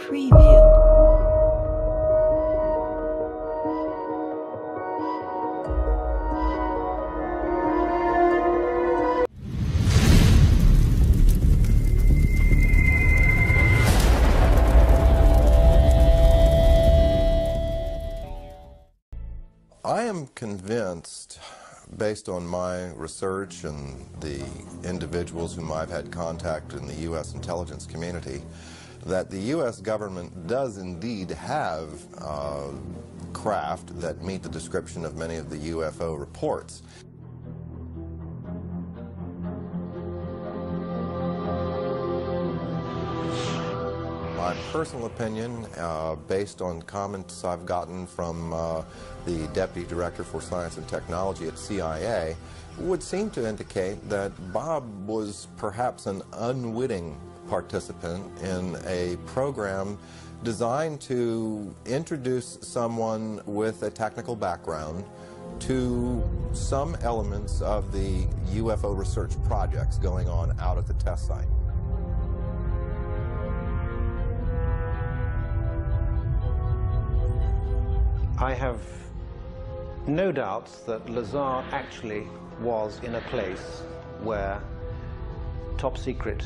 Preview. I am convinced, based on my research and the individuals whom I've had contact in the U.S. intelligence community, that the U.S. government does indeed have craft that meet the description of many of the UFO reports. My personal opinion, based on comments I've gotten from the Deputy Director for Science and Technology at CIA, would seem to indicate that Bob was perhaps an unwitting participant in a program designed to introduce someone with a technical background to some elements of the UFO research projects going on out at the test site. I have no doubts that Lazar actually was in a place where top secret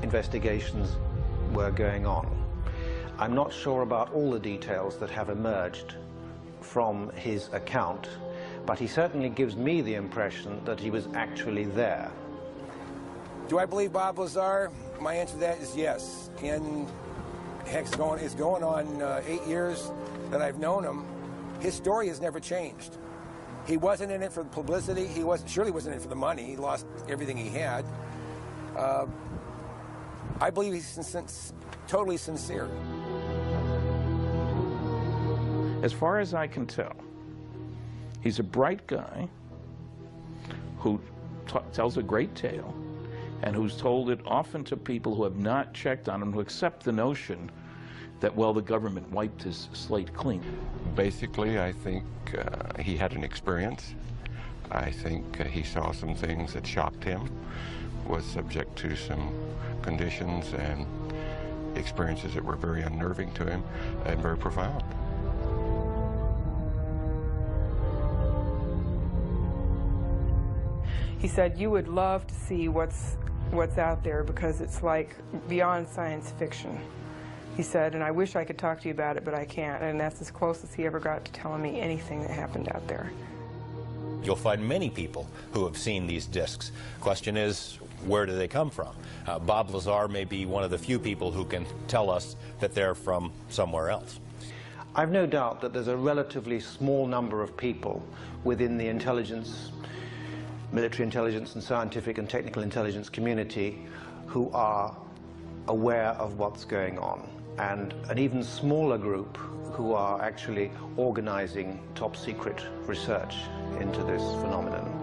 investigations were going on. I'm not sure about all the details that have emerged from his account, but he certainly gives me the impression that he was actually there. Do I believe Bob Lazar? My answer to that is yes. And heck, it's going on 8 years that I've known him. His story has never changed. He wasn't in it for the publicity. He surely wasn't in it for the money. He lost everything he had. I believe he's totally sincere. As far as I can tell, he's a bright guy who tells a great tale and who's told it often to people who have not checked on him, who accept the notion that, well, the government wiped his slate clean. Basically, I think he had an experience. I think he saw some things that shocked him, was subject to some conditions and experiences that were very unnerving to him and very profound. He said, you would love to see what's out there because it's like beyond science fiction. He said, and I wish I could talk to you about it, but I can't. And that's as close as he ever got to telling me anything that happened out there. You'll find many people who have seen these discs. Question is, where do they come from? Bob Lazar may be one of the few people who can tell us that they're from somewhere else. I've no doubt that there's a relatively small number of people within the intelligence, military intelligence and scientific and technical intelligence community who are aware of what's going on, and an even smaller group who are actually organizing top secret research into this phenomenon.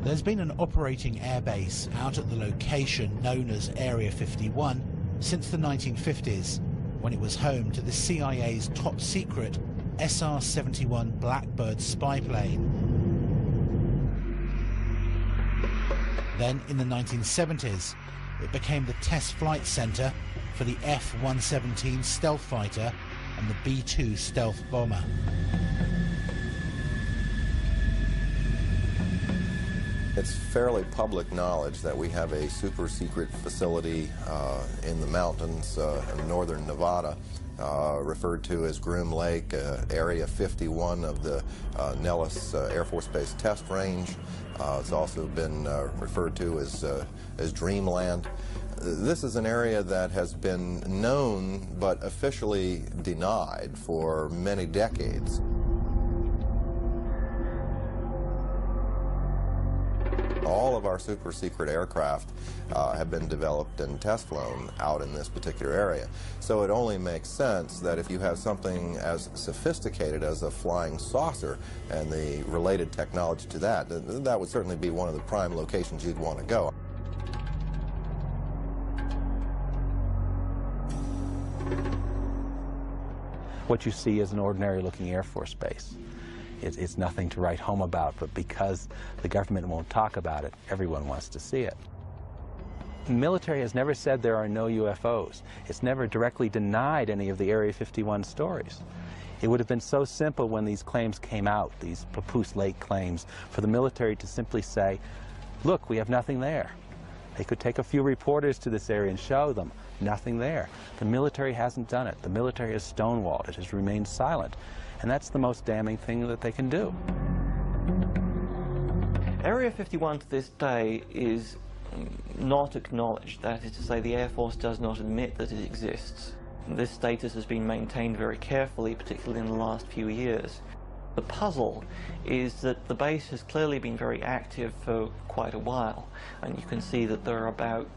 There's been an operating airbase out at the location known as Area 51 since the 1950s, when it was home to the CIA's top secret SR-71 Blackbird spy plane. Then, in the 1970s, it became the test flight center for the F-117 stealth fighter and the B-2 stealth bomber. It's fairly public knowledge that we have a super secret facility in the mountains in northern Nevada, referred to as Groom Lake, Area 51 of the Nellis Air Force Base test range. It's also been referred to as Dreamland. This is an area that has been known but officially denied for many decades. All of our super secret aircraft have been developed and test flown out in this particular area. So it only makes sense that if you have something as sophisticated as a flying saucer and the related technology to that, that would certainly be one of the prime locations you'd want to go. What you see is an ordinary looking Air Force base. It's nothing to write home about, but because the government won't talk about it, everyone wants to see it. The military has never said there are no UFOs. It's never directly denied any of the Area 51 stories. It would have been so simple when these claims came out, these Papoose Lake claims, for the military to simply say, look, we have nothing there. They could take a few reporters to this area and show them, nothing there. The military hasn't done it. The military has stonewalled. It has remained silent. And that's the most damning thing that they can do. Area 51 to this day is not acknowledged. That is to say, the Air Force does not admit that it exists. This status has been maintained very carefully, particularly in the last few years. The puzzle is that the base has clearly been very active for quite a while, and you can see that there are about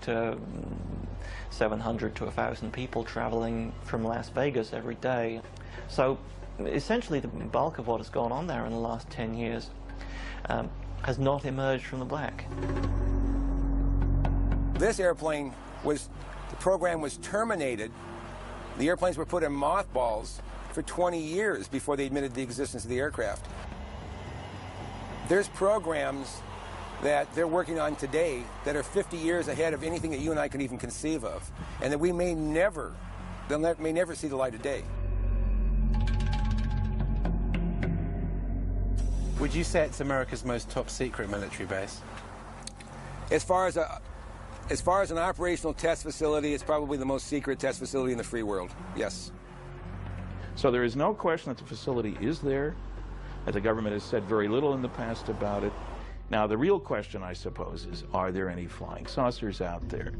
700 to 1,000 people traveling from Las Vegas every day. So essentially the bulk of what has gone on there in the last 10 years has not emerged from the black. This airplane was, the program was terminated. The airplanes were put in mothballs for 20 years before they admitted the existence of the aircraft. There's programs that they're working on today that are 50 years ahead of anything that you and I can even conceive of, and that we may never, may never see the light of day. Would you say it's America's most top secret military base? As far as an operational test facility, it's probably the most secret test facility in the free world, yes. So there is no question that the facility is there, that the government has said very little in the past about it. Now, the real question, I suppose, is, are there any flying saucers out there?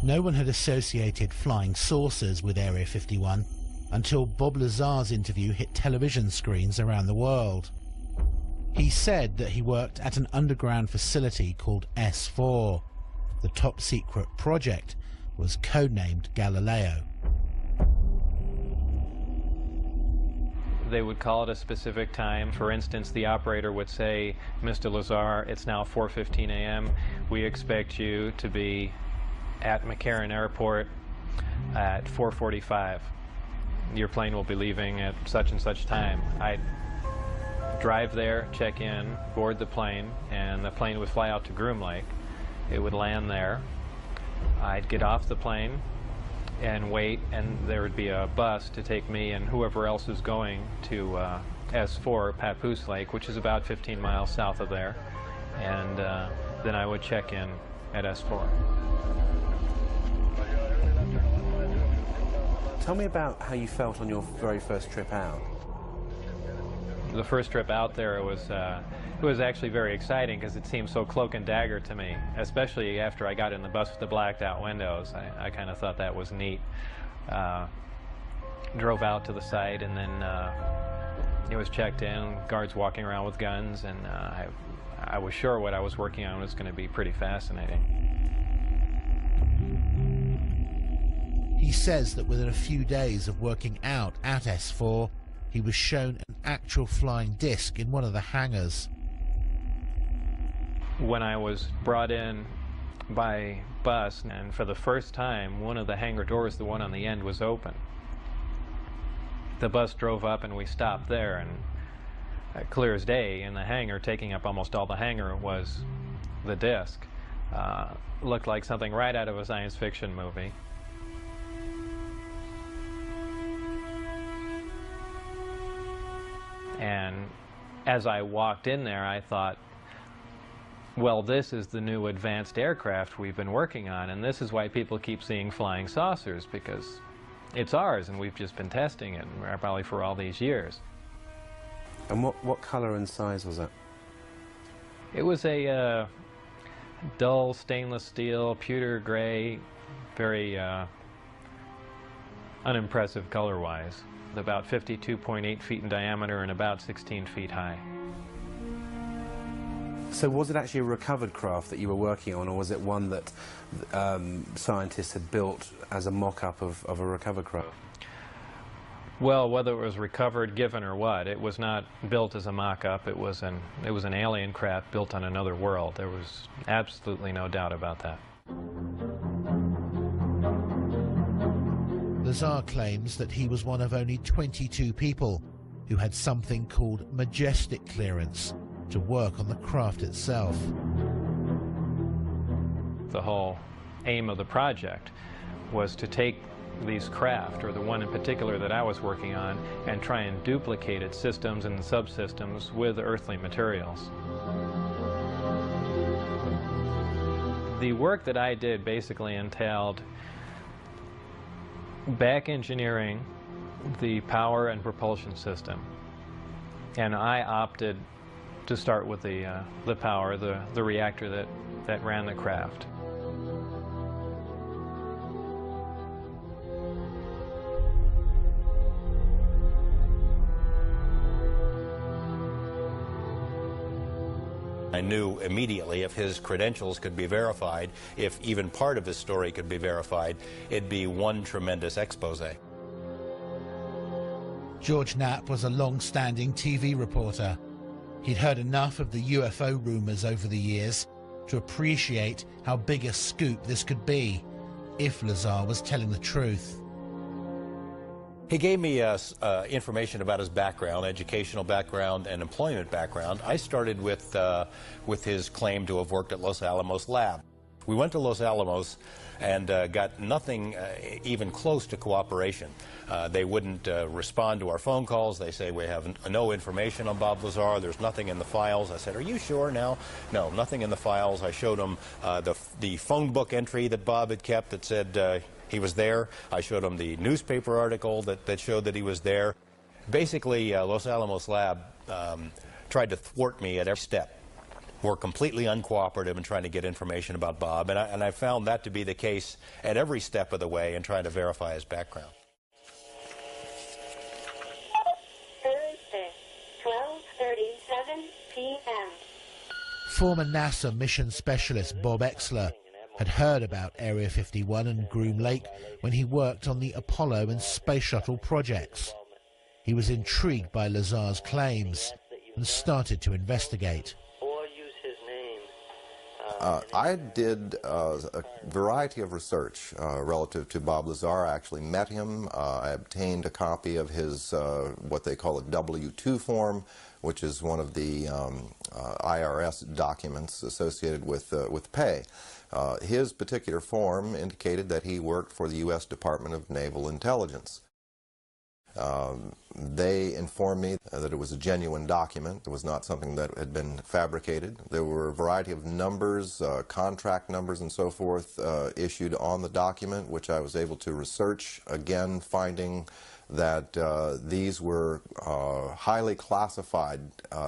No one had associated flying saucers with Area 51 until Bob Lazar's interview hit television screens around the world. He said that he worked at an underground facility called S4. The top secret project was codenamed Galileo. They would call at a specific time. For instance, the operator would say, Mr. Lazar, it's now 4:15 a.m. We expect you to be at McCarran Airport at 4:45. Your plane will be leaving at such and such time. I'd drive there, check in, board the plane, and the plane would fly out to Groom Lake. It would land there. I'd get off the plane and wait, and there would be a bus to take me and whoever else is going to S4, Papoose Lake, which is about 15 miles south of there, and then I would check in at S4. Tell me about how you felt on your very first trip out. The first trip out there, it was actually very exciting because it seemed so cloak and dagger to me, especially after I got in the bus with the blacked out windows. I kind of thought that was neat. Drove out to the site, and then it was checked in, guards walking around with guns, and I was sure what I was working on was going to be pretty fascinating. He says that within a few days of working out at S4, he was shown an actual flying disc in one of the hangars. When I was brought in by bus, and for the first time, one of the hangar doors, the one on the end, was open. The bus drove up and we stopped there, and clear as day, in the hangar, taking up almost all the hangar, was the disc. Looked like something right out of a science fiction movie. And as I walked in there, I thought, well, this is the new advanced aircraft we've been working on, and this is why people keep seeing flying saucers, because it's ours, and we've just been testing it, probably for all these years. And what color and size was it? It was a dull stainless steel, pewter gray, very unimpressive color-wise. About 52.8 feet in diameter and about 16 feet high. So was it actually a recovered craft that you were working on, or was it one that scientists had built as a mock-up of a recovered craft? Well, whether it was recovered, given, or what, it was not built as a mock-up. It was an alien craft built on another world. There was absolutely no doubt about that. Lazar claims that he was one of only 22 people who had something called majestic clearance to work on the craft itself. The whole aim of the project was to take these craft, or the one in particular that I was working on, and try and duplicate its systems and subsystems with earthly materials. The work that I did basically entailed back engineering the power and propulsion system, and I opted to start with the power, the reactor that ran the craft. I knew immediately if his credentials could be verified, if even part of his story could be verified, it'd be one tremendous expose. George Knapp was a long-standing TV reporter. He'd heard enough of the UFO rumors over the years to appreciate how big a scoop this could be if Lazar was telling the truth. He gave me information about his background, educational background and employment background. I started with his claim to have worked at Los Alamos Lab. We went to Los Alamos and got nothing even close to cooperation. They wouldn't respond to our phone calls. They say, we have no information on Bob Lazar. There's nothing in the files. I said, are you sure now? No, nothing in the files. I showed them the phone book entry that Bob had kept that said he was there. I showed him the newspaper article that showed that he was there. Basically, Los Alamos Lab tried to thwart me at every step. Were completely uncooperative in trying to get information about Bob, and I found that to be the case at every step of the way in trying to verify his background. Thursday, 12:37 p.m. Former NASA mission specialist Bob Exler had heard about Area 51 and Groom Lake when he worked on the Apollo and Space Shuttle projects. He was intrigued by Lazar's claims and started to investigate. I did a variety of research relative to Bob Lazar. I actually met him. I obtained a copy of his what they call a W-2 form, which is one of the IRS documents associated with pay. His particular form indicated that he worked for the U.S. Department of Naval Intelligence. They informed me that it was a genuine document. It was not something that had been fabricated. There were a variety of numbers, contract numbers and so forth issued on the document, which I was able to research, again finding that these were highly classified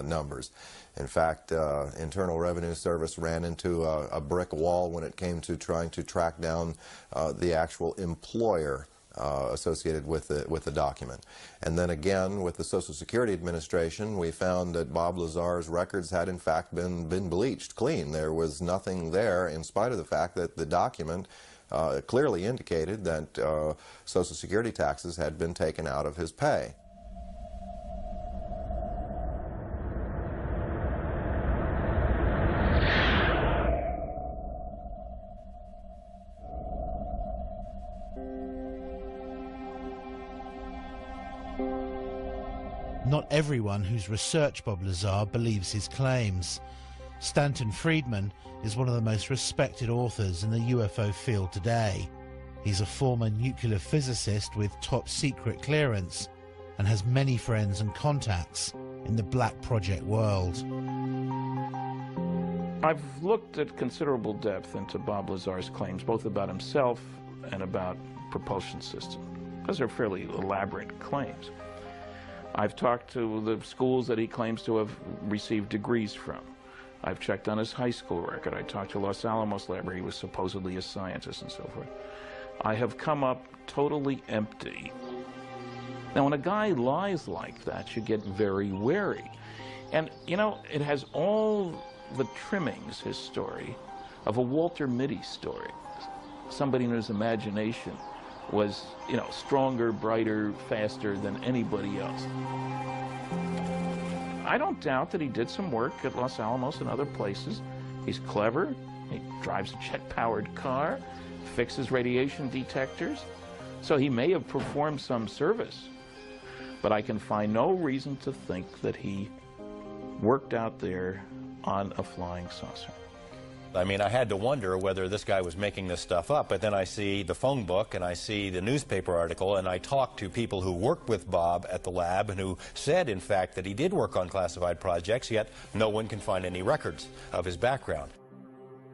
numbers. In fact, Internal Revenue Service ran into a brick wall when it came to trying to track down the actual employer associated with the document. And then again, with the Social Security Administration, we found that Bob Lazar's records had in fact been bleached clean. There was nothing there, in spite of the fact that the document clearly indicated that Social Security taxes had been taken out of his pay. Not everyone who's researched Bob Lazar believes his claims. Stanton Friedman is one of the most respected authors in the UFO field today. He's a former nuclear physicist with top secret clearance and has many friends and contacts in the Black Project world. I've looked at considerable depth into Bob Lazar's claims, both about himself and about propulsion system, because they're fairly elaborate claims. I've talked to the schools that he claims to have received degrees from. I've checked on his high school record. I talked to Los Alamos Lab, where he was supposedly a scientist and so forth. I have come up totally empty. Now, when a guy lies like that, you get very wary. And, you know, it has all the trimmings, his story, of a Walter Mitty story. Somebody in his imagination was, you know, stronger, brighter, faster than anybody else. I don't doubt that he did some work at Los Alamos and other places. He's clever. He drives a jet-powered car, fixes radiation detectors. So he may have performed some service, but I can find no reason to think that he worked out there on a flying saucer. I mean, I had to wonder whether this guy was making this stuff up, but then I see the phone book and I see the newspaper article, and I talked to people who worked with Bob at the lab and who said, in fact, that he did work on classified projects, yet no one can find any records of his background.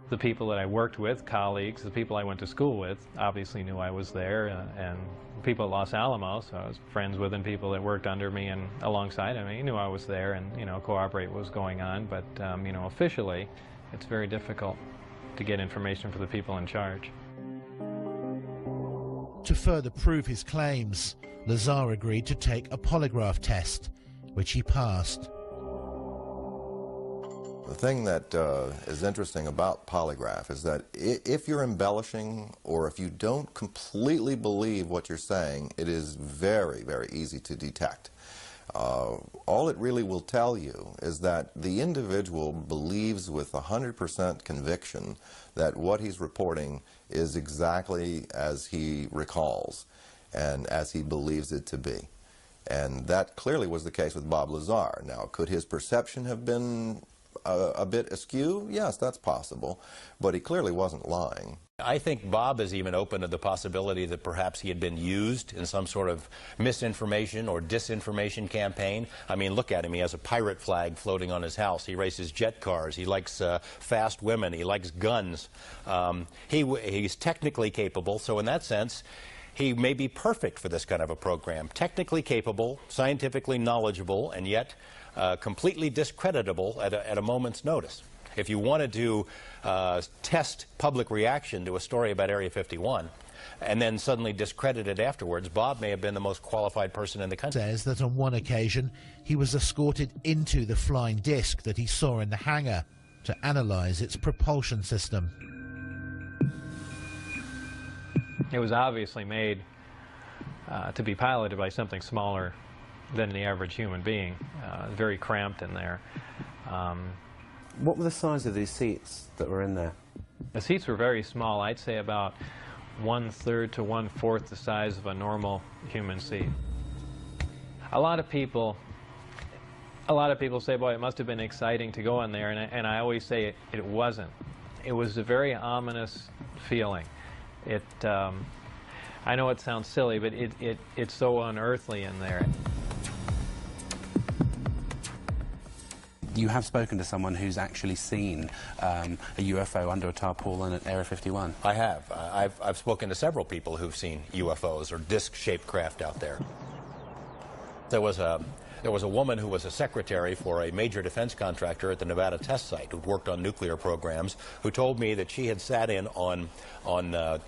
The people that I worked with, colleagues, the people I went to school with, obviously knew I was there, and people at Los Alamos, I was friends with, and people that worked under me and alongside of me knew I was there and, you know, cooperate what was going on, but, you know, officially, it's very difficult to get information for the people in charge. To further prove his claims, Lazar agreed to take a polygraph test, which he passed. The thing that is interesting about polygraph is that if you're embellishing or if you don't completely believe what you're saying, it is very, very easy to detect. All it really will tell you is that the individual believes with 100% conviction that what he's reporting is exactly as he recalls and as he believes it to be. And that clearly was the case with Bob Lazar. Now, could his perception have been a bit askew? Yes, that's possible, but he clearly wasn't lying. I think Bob is even open to the possibility that perhaps he had been used in some sort of misinformation or disinformation campaign. I mean, look at him. He has a pirate flag floating on his house. He races jet cars. He likes fast women. He likes guns. He's technically capable, so in that sense, he may be perfect for this kind of a program. Technically capable, scientifically knowledgeable, and yet completely discreditable at a moment's notice. If you wanted to test public reaction to a story about Area 51 and then suddenly discredit it afterwards, Bob may have been the most qualified person in the country. Says that on one occasion he was escorted into the flying disc that he saw in the hangar to analyze its propulsion system. It was obviously made to be piloted by something smaller than the average human being, very cramped in there. What were the size of these seats that were in there? The seats were very small. I'd say about 1/3 to 1/4 the size of a normal human seat. A lot of people say, boy, it must have been exciting to go in there, and I always say it wasn't. It was a very ominous feeling. I know it sounds silly, but it's so unearthly in there. You have spoken to someone who's actually seen a UFO under a tarpaulin at Area 51. I have. I've spoken to several people who've seen UFOs or disc-shaped craft out there. There was a woman who was a secretary for a major defense contractor at the Nevada test site who'd worked on nuclear programs, who told me that she had sat in on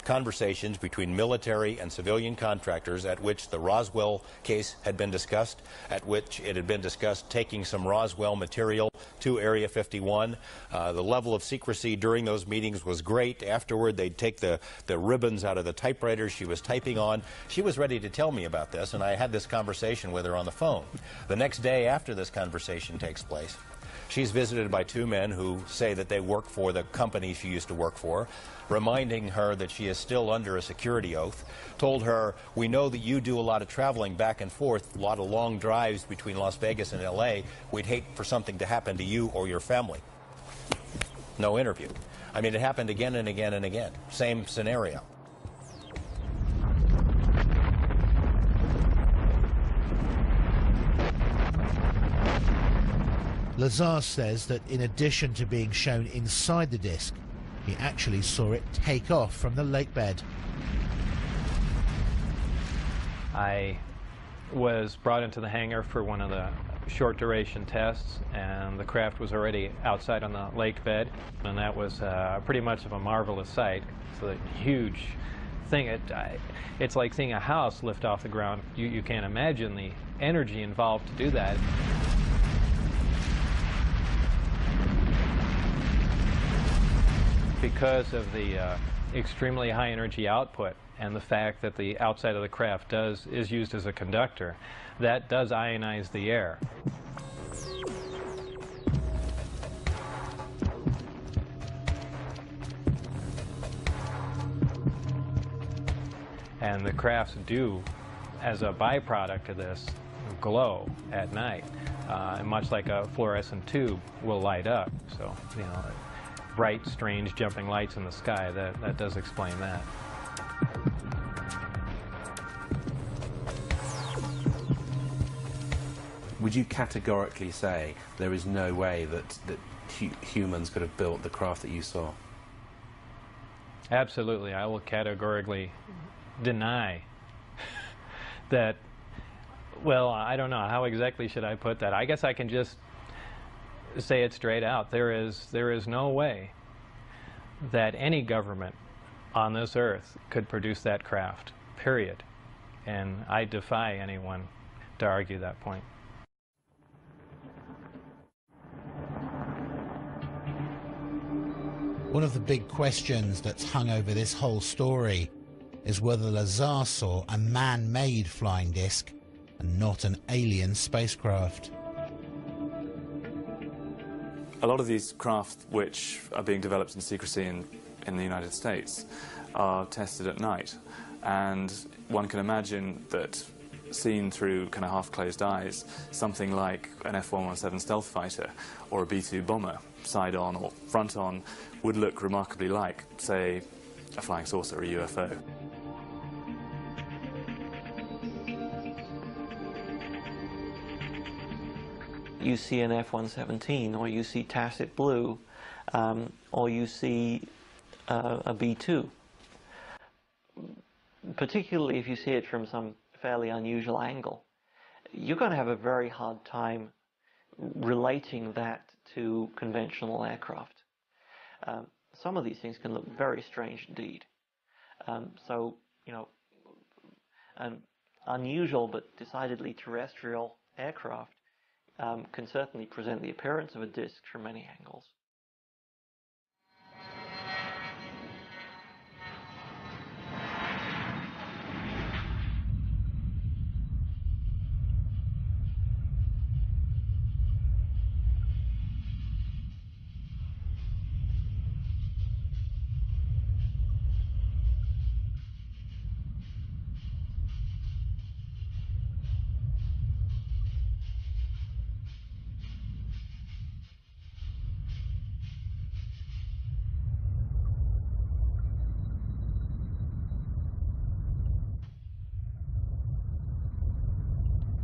conversations between military and civilian contractors at which the Roswell case had been discussed, at which it had been discussed taking some Roswell material to Area 51. The level of secrecy during those meetings was great. Afterward, they'd take the ribbons out of the typewriters she was typing on. She was ready to tell me about this, and I had this conversation with her on the phone. The next day after this conversation takes place, she's visited by two men who say that they work for the company she used to work for, reminding her that she is still under a security oath, told her, we know that you do a lot of traveling back and forth, a lot of long drives between Las Vegas and LA. We'd hate for something to happen to you or your family. No interview. I mean, it happened again and again and again. Same scenario. Lazar says that in addition to being shown inside the disc, he actually saw it take off from the lake bed. I was brought into the hangar for one of the short duration tests, and the craft was already outside on the lake bed, and that was pretty much of a marvelous sight. It's a huge thing. It's like seeing a house lift off the ground. You can't imagine the energy involved to do that. Because of the extremely high energy output and the fact that the outside of the craft is used as a conductor, that does ionize the air. And the crafts do, as a byproduct of this, glow at night, and much like a fluorescent tube will light up. So, you know, bright, strange, jumping lights in the sky, that does explain that. Would you categorically say there is no way that humans could have built the craft that you saw? Absolutely. I will categorically deny that. Well, I don't know. How exactly should I put that? I guess I can just say it straight out. There is no way that any government on this earth could produce that craft, period. And I defy anyone to argue that point. One of the big questions that's hung over this whole story is whether Lazar saw a man-made flying disc and not an alien spacecraft. A lot of these craft which are being developed in secrecy in the United States are tested at night, and one can imagine that seen through kind of half-closed eyes, something like an F-117 stealth fighter or a B-2 bomber, side-on or front-on, would look remarkably like, say, a flying saucer or a UFO. You see an F-117, or you see tacit blue, or you see a B-2. Particularly if you see it from some fairly unusual angle, you're going to have a very hard time relating that to conventional aircraft. Some of these things can look very strange indeed. So, you know, an unusual but decidedly terrestrial aircraft can certainly present the appearance of a disk from many angles.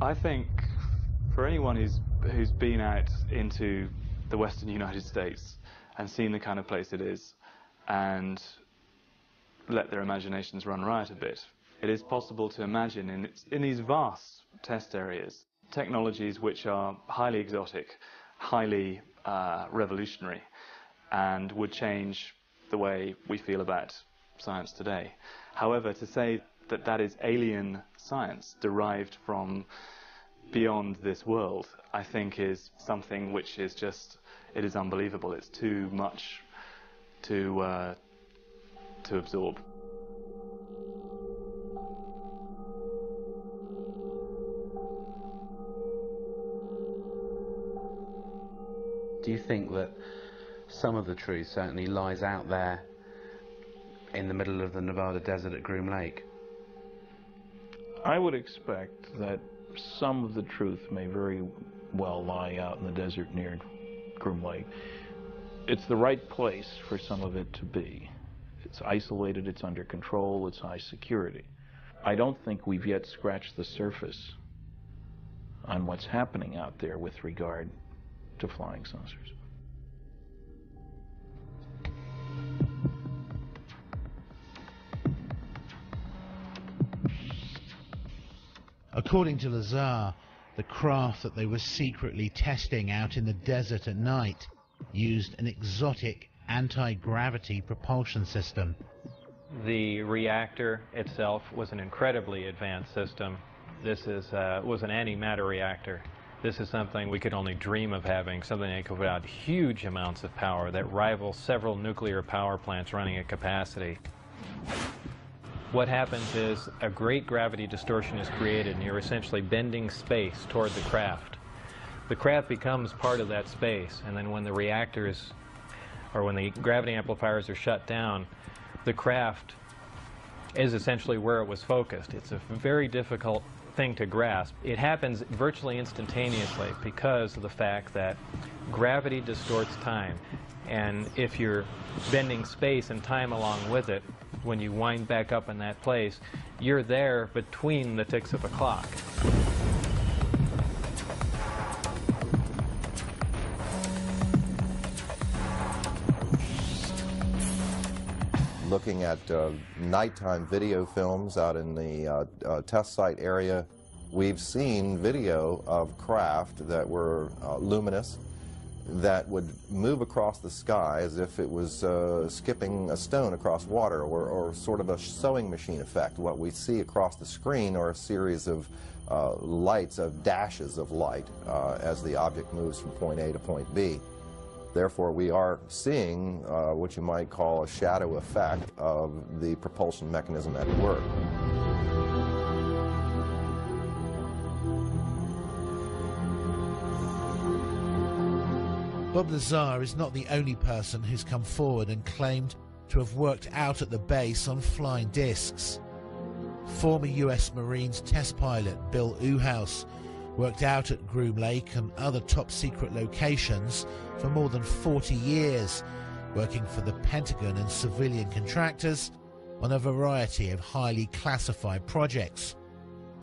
I think for anyone who's been out into the western United States and seen the kind of place it is and let their imaginations run riot a bit, it is possible to imagine in these vast test areas technologies which are highly exotic, highly revolutionary, and would change the way we feel about science today. However, to say that that is alien science derived from beyond this world, I think is something which is just, it is unbelievable. It's too much to absorb. Do you think that some of the truth certainly lies out there in the middle of the Nevada desert at Groom Lake? I would expect that some of the truth may very well lie out in the desert near Groom Lake. It's the right place for some of it to be. It's isolated, it's under control, it's high security. I don't think we've yet scratched the surface on what's happening out there with regard to flying saucers. According to Lazar, the craft that they were secretly testing out in the desert at night used an exotic anti-gravity propulsion system. The reactor itself was an incredibly advanced system. This was an antimatter reactor. This is something we could only dream of having, something that could put out huge amounts of power that rivals several nuclear power plants running at capacity. What happens is a great gravity distortion is created, and you're essentially bending space toward the craft. The craft becomes part of that space, and then when the reactors, or when the gravity amplifiers are shut down, the craft is essentially where it was focused. It's a very difficult thing to grasp. It happens virtually instantaneously because of the fact that gravity distorts time. And if you're bending space and time along with it, when you wind back up in that place, you're there between the ticks of a clock. Looking at nighttime video films out in the test site area, we've seen video of craft that were luminous, that would move across the sky as if it was skipping a stone across water, or sort of a sewing machine effect. What we see across the screen are a series of lights, of dashes of light, as the object moves from point A to point B. Therefore, we are seeing what you might call a shadow effect of the propulsion mechanism at work. Bob Lazar is not the only person who's come forward and claimed to have worked out at the base on flying discs. Former US Marines test pilot Bill Uhouse worked out at Groom Lake and other top-secret locations for more than 40 years, working for the Pentagon and civilian contractors on a variety of highly classified projects,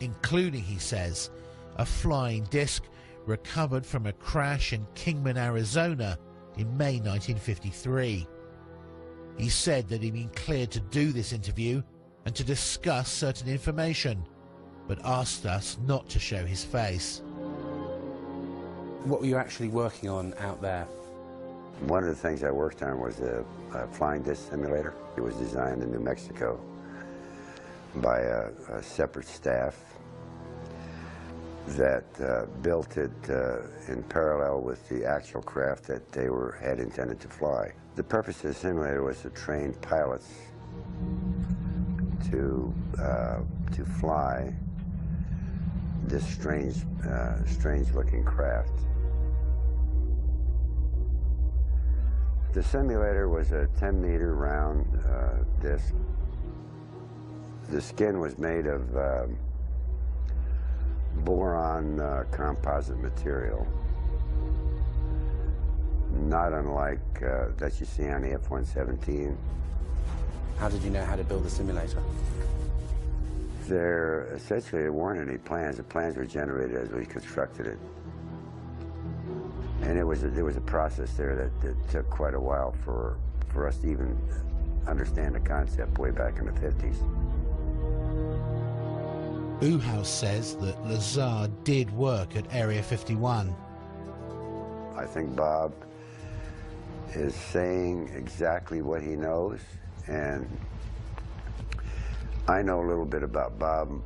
including, he says, a flying disc recovered from a crash in Kingman, Arizona in May 1953. He said that he'd been cleared to do this interview and to discuss certain information, but asked us not to show his face. What were you actually working on out there? One of the things I worked on was a flying disc simulator. It was designed in New Mexico by a separate staff that built it in parallel with the actual craft that they had intended to fly. The purpose of the simulator was to train pilots to fly this strange-looking craft. The simulator was a 10-meter round disc. The skin was made of boron composite material, not unlike that you see on the F-117. How did you know how to build the simulator? There weren't any plans. The plans were generated as we constructed it. And there was a process there that took quite a while for us to even understand the concept way back in the 50s. Uhouse says that Lazar did work at Area 51. I think Bob is saying exactly what he knows, and I know a little bit about Bob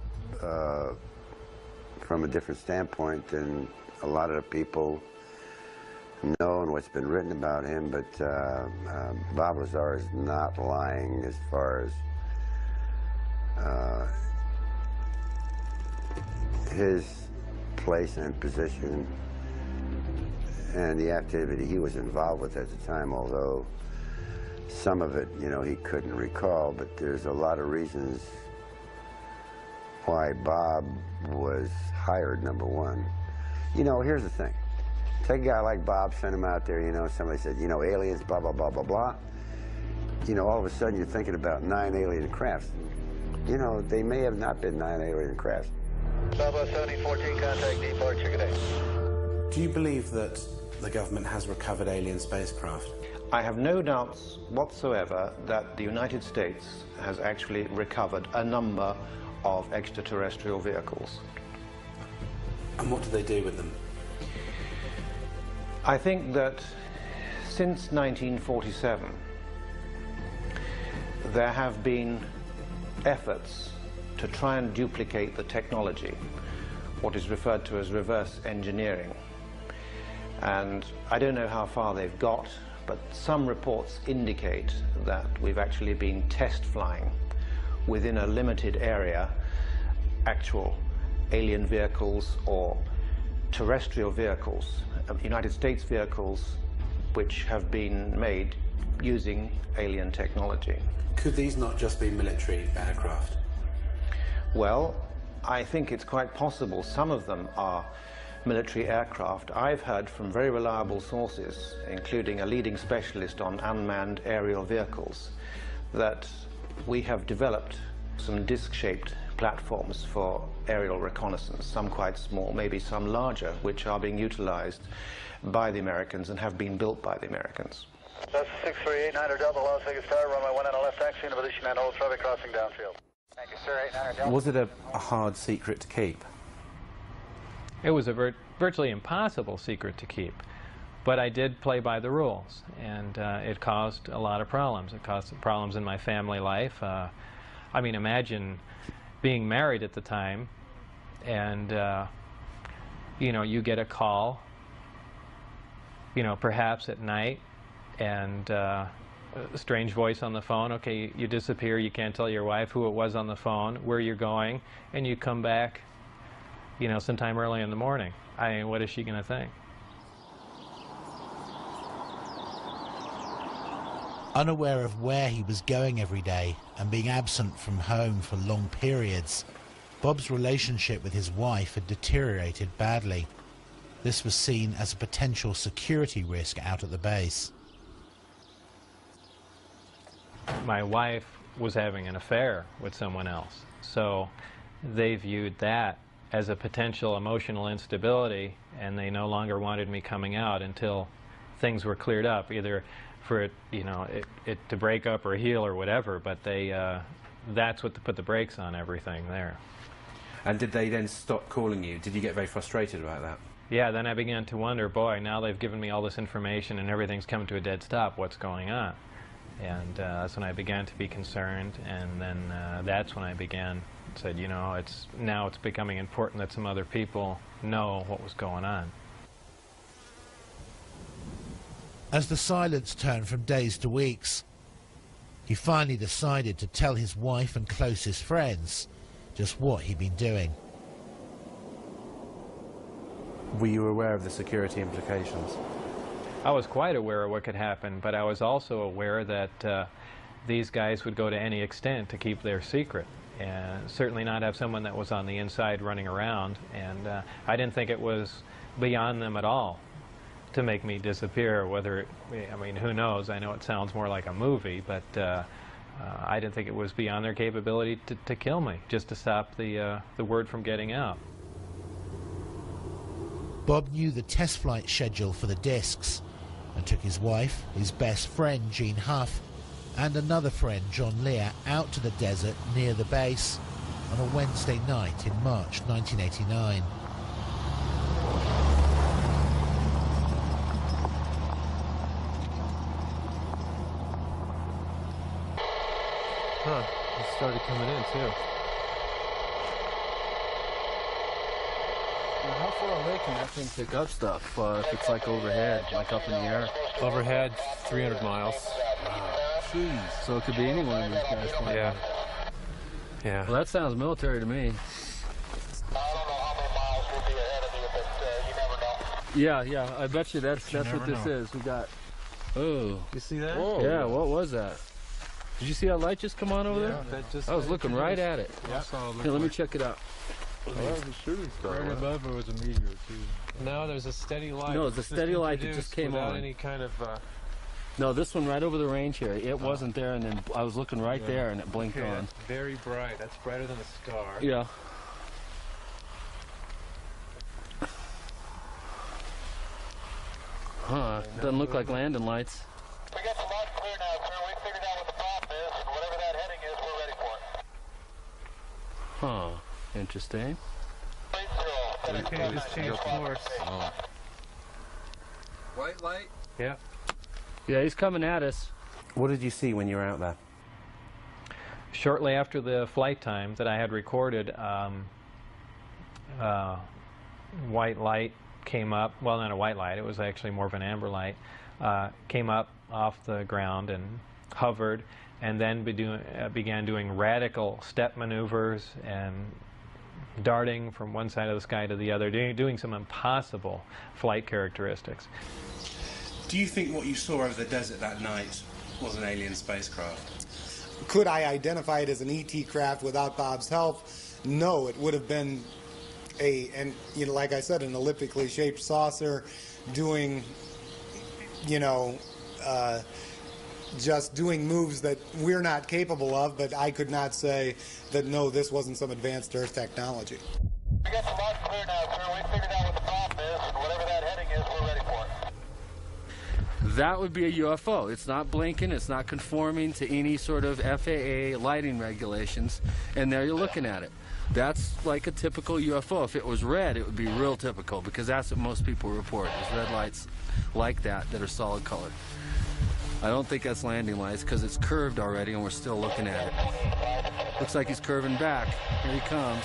from a different standpoint than a lot of the people know and what's been written about him, but Bob Lazar is not lying as far as his place and position and the activity he was involved with at the time, although some of it, he couldn't recall, but there's a lot of reasons why Bob was hired, number one. Here's the thing. Take a guy like Bob, send him out there, somebody said, aliens, blah, blah, blah, blah, blah. All of a sudden you're thinking about 9 alien crafts. They may have not been 9 alien crafts. Bravo 7014, contact departure, good day. Do you believe that the government has recovered alien spacecraft? I have no doubts whatsoever that the United States has actually recovered a number of extraterrestrial vehicles. And what do they do with them? I think that since 1947, there have been efforts to try and duplicate the technology, what is referred to as reverse engineering. And I don't know how far they've got, but some reports indicate that we've actually been test flying within a limited area actual alien vehicles or terrestrial vehicles, United States vehicles which have been made using alien technology. Could these not just be military aircraft? Well, I think it's quite possible some of them are military aircraft. I've heard from very reliable sources, including a leading specialist on unmanned aerial vehicles, that we have developed some disc-shaped platforms for aerial reconnaissance, some quite small, maybe some larger, which are being utilized by the Americans and have been built by the Americans. That's 6389 Delta, Las Vegas Tower, runway 1 on a left taxi into position and hold traffic crossing downfield. Thank you, sir. 89 Delta. Was it a hard secret to keep? It was a virtually impossible secret to keep, but I did play by the rules, and it caused a lot of problems. It caused problems in my family life. I mean, imagine being married at the time, and you know, you get a call, you know, perhaps at night, and a strange voice on the phone. Okay, you disappear, you can't tell your wife who it was on the phone, where you're going, and you come back, you know, sometime early in the morning. I mean, what is she going to think? Unaware of where he was going every day and being absent from home for long periods, Bob's relationship with his wife had deteriorated badly. This was seen as a potential security risk out at the base. My wife was having an affair with someone else, so they viewed that as a potential emotional instability, and they no longer wanted me coming out until things were cleared up, either for it, you know, it to break up or heal or whatever. But they, that's what put the brakes on everything there. And did they then stop calling you? Did you get very frustrated about that? Yeah, then I began to wonder, boy, now they've given me all this information and everything's come to a dead stop. What's going on? And that's when I began to be concerned, and then that's when I said, you know, now it's becoming important that some other people know what was going on. As the silence turned from days to weeks, he finally decided to tell his wife and closest friends just what he'd been doing. Were you aware of the security implications? I was quite aware of what could happen, but I was also aware that these guys would go to any extent to keep their secret, and certainly not have someone that was on the inside running around. And I didn't think it was beyond them at all to make me disappear. Whether I mean, who knows? I know it sounds more like a movie, but I didn't think it was beyond their capability to kill me, just to stop the word from getting out. Bob knew the test flight schedule for the discs and took his wife, his best friend Jean Huff, and another friend John Lear out to the desert near the base on a Wednesday night in March 1989. Huh, it started coming in too. Now, how far away can that thing pick up stuff if it's like overhead, like up in the air? Overhead, 300 miles. Jeez. So it could be any one of these guys. Yeah. Yeah. Well, that sounds military to me. Yeah, yeah. I bet you that's what this is. We got. Oh. You see that? Whoa. Yeah. What was that? Did you see that light just come on over there? I was looking right at it. Yeah. Here, let me check it out. Well, that was a shooting star. Right above it was a meteor too. No, there's a steady light. No, it's a steady light that just came on. Any kind of. No, this one right over the range here. It wasn't there, and then I was looking right there, and it blinked on. That's very bright. That's brighter than a star. Yeah. Huh? Doesn't look like landing lights. We got the light clear now, sir. We figured out what the problem is, and whatever that heading is, we're ready for it. Huh. Interesting. Okay, just change course. Oh. White light? Yeah. Yeah, he's coming at us. What did you see when you were out there? Shortly after the flight time that I had recorded, white light came up. Well, not a white light. It was actually more of an amber light. Came up off the ground and hovered, and then began doing radical step maneuvers and darting from one side of the sky to the other, doing some impossible flight characteristics. Do you think what you saw over the desert that night was an alien spacecraft? Could I identify it as an ET craft without Bob's help? No, it would have been and you know, like I said, an elliptically shaped saucer doing, you know, just doing moves that we're not capable of, but I could not say that, no, this wasn't some advanced Earth technology. We got the lodge clear now, sir. We figured out what the problem is, and whatever that heading is, we're ready for it. That would be a UFO. It's not blinking, it's not conforming to any sort of FAA lighting regulations, and there you're looking at it. That's like a typical UFO. If it was red, it would be real typical, because that's what most people report, is red lights like that are solid colored. I don't think that's landing lights, because it's curved already and we're still looking at it. Looks like he's curving back. Here he comes.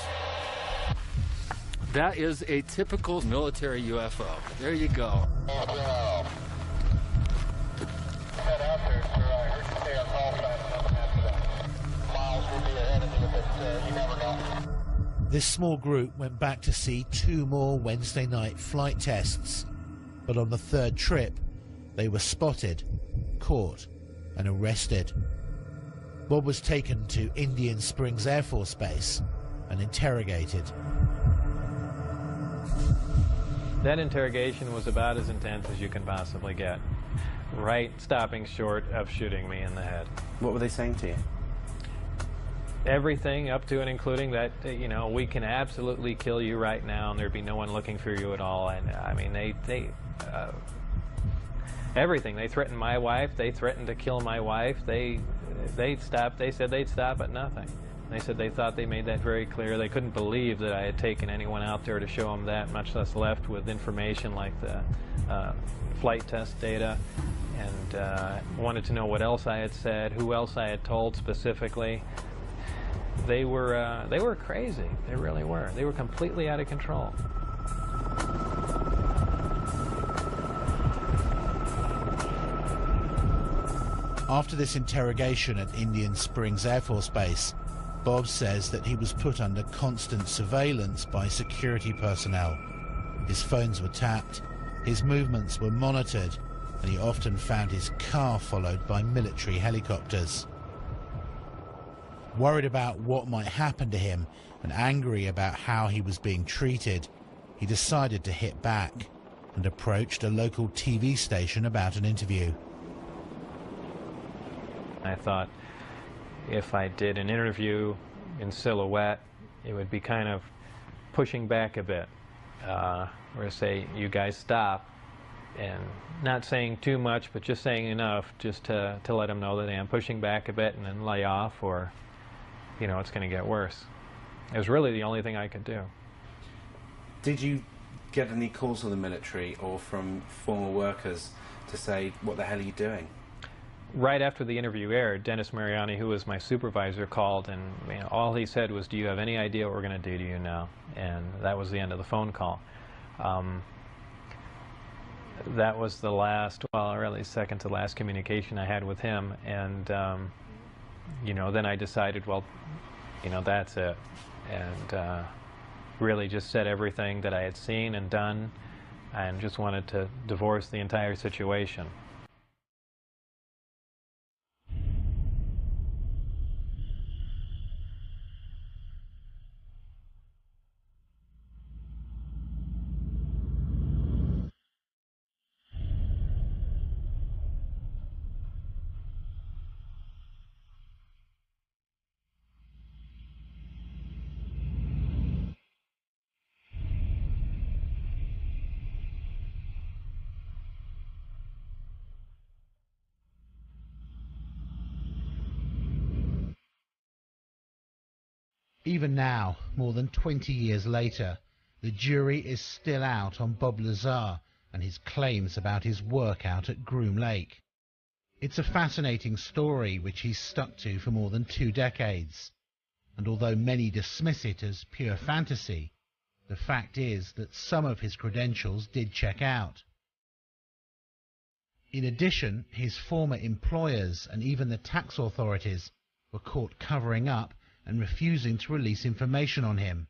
That is a typical military UFO. There you go. This small group went back to see 2 more Wednesday night flight tests, but on the 3rd trip they were spotted, caught and arrested. Bob was taken to Indian Springs Air Force Base and interrogated. That interrogation was about as intense as you can possibly get, right stopping short of shooting me in the head. What were they saying to you? Everything up to and including that, you know, we can absolutely kill you right now and there'd be no one looking for you at all. And I mean, everything. They threatened my wife. They threatened to kill my wife. They said they'd stop at nothing. They said they thought they made that very clear. They couldn't believe that I had taken anyone out there to show them that, much less left with information like the flight test data, and wanted to know what else I had said, who else I had told specifically. They were crazy. They really were. They were completely out of control. After this interrogation at Indian Springs Air Force Base, Bob says that he was put under constant surveillance by security personnel. His phones were tapped, his movements were monitored, and he often found his car followed by military helicopters. Worried about what might happen to him and angry about how he was being treated, he decided to hit back and approached a local TV station about an interview. I thought if I did an interview in silhouette, it would be kind of pushing back a bit, or say, you guys stop, and not saying too much, but just saying enough just to let them know that I am pushing back a bit and then lay off, or, you know, it's going to get worse. It was really the only thing I could do. Did you get any calls from the military or from former workers to say, what the hell are you doing? Right after the interview aired, Dennis Mariani, who was my supervisor, called, and you know, all he said was, do you have any idea what we're going to do to you now? And that was the end of the phone call. That was the last, well, really second to last communication I had with him. And, you know, then I decided, well, you know, that's it. And really just said everything that I had seen and done, and just wanted to divorce the entire situation. Even now, more than 20 years later, the jury is still out on Bob Lazar and his claims about his work out at Groom Lake. It's a fascinating story which he's stuck to for more than 2 decades. And although many dismiss it as pure fantasy, the fact is that some of his credentials did check out. In addition, his former employers and even the tax authorities were caught covering up and refusing to release information on him.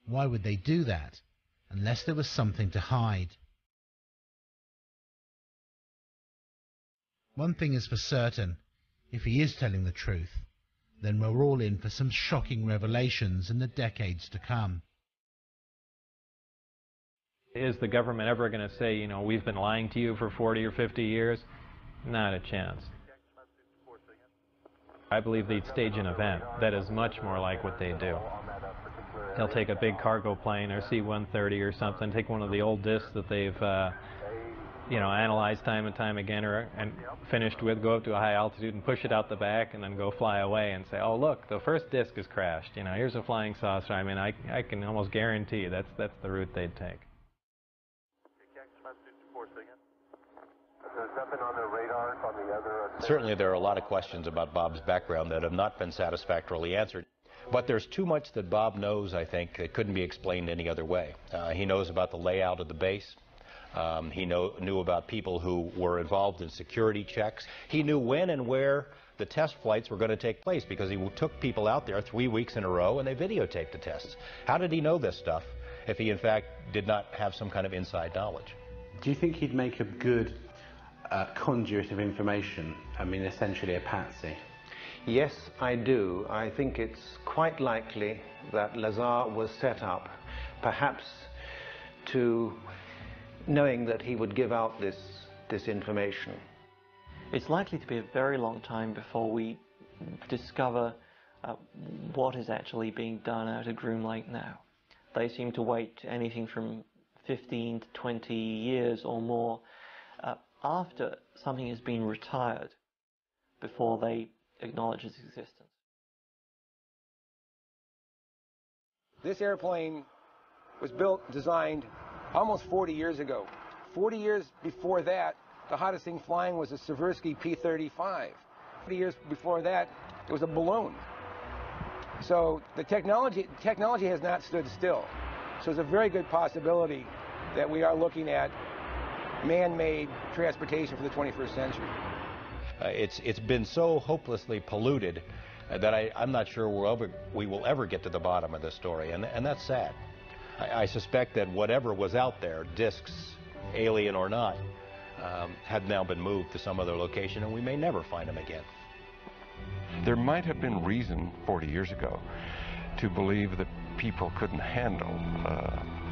Why would they do that, unless there was something to hide? One thing is for certain, if he is telling the truth, then we're all in for some shocking revelations in the decades to come. Is the government ever going to say, you know, we've been lying to you for 40 or 50 years? Not a chance. I believe they'd stage an event that is much more like what they do. They'll take a big cargo plane or C-130 or something, take one of the old discs that they've you know, analyzed time and time again and finished with, go up to a high altitude and push it out the back and then go fly away and say, oh look, the first disc has crashed, you know, here's a flying saucer. I mean, I can almost guarantee you that's the route they'd take. Certainly there are a lot of questions about Bob's background that have not been satisfactorily answered. But there's too much that Bob knows, I think, that couldn't be explained any other way. He knows about the layout of the base. He knew about people who were involved in security checks. He knew when and where the test flights were going to take place because he took people out there 3 weeks in a row and they videotaped the tests. How did he know this stuff if he, in fact, did not have some kind of inside knowledge? Do you think he'd make a good conduit of information? I mean, essentially a patsy. Yes, I do. I think it's quite likely that Lazar was set up, perhaps to knowing that he would give out this information. It's likely to be a very long time before we discover what is actually being done out at Groom Lake now. They seem to wait anything from 15 to 20 years or more after something has been retired before they acknowledge its existence. This airplane was built, designed almost 40 years ago. 40 years before that, the hottest thing flying was a Seversky P-35. 40 years before that, it was a balloon. So the technology has not stood still. So there's a very good possibility that we are looking at man-made transportation for the 21st century. It's been so hopelessly polluted that I'm not sure we will ever get to the bottom of this story, and that's sad. I suspect that whatever was out there, discs, alien or not, had now been moved to some other location, and we may never find them again. There might have been reason 40 years ago to believe that people couldn't handle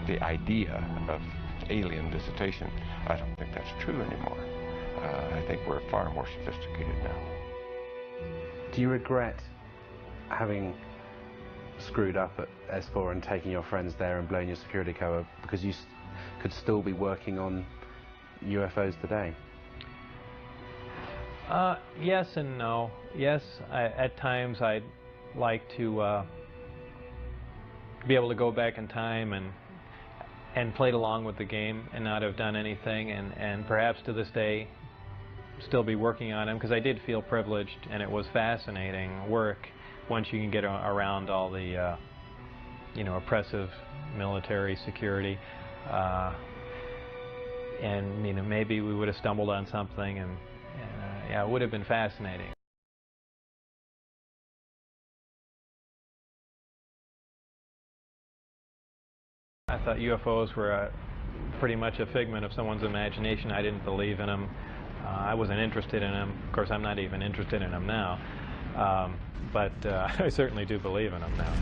the idea of alien visitation. I don't think that's true anymore. I think we're far more sophisticated now. Do you regret having screwed up at S4 and taking your friends there and blowing your security cover because you could still be working on UFOs today? Yes and no. Yes, at times I'd like to be able to go back in time and played along with the game and not have done anything, and perhaps to this day still be working on them, because I did feel privileged and it was fascinating work once you can get around all the you know, oppressive military security, and you know, maybe we would have stumbled on something, and yeah, it would have been fascinating. I thought UFOs were pretty much a figment of someone's imagination. I didn't believe in them. I wasn't interested in them. Of course, I'm not even interested in them now. But I certainly do believe in them now.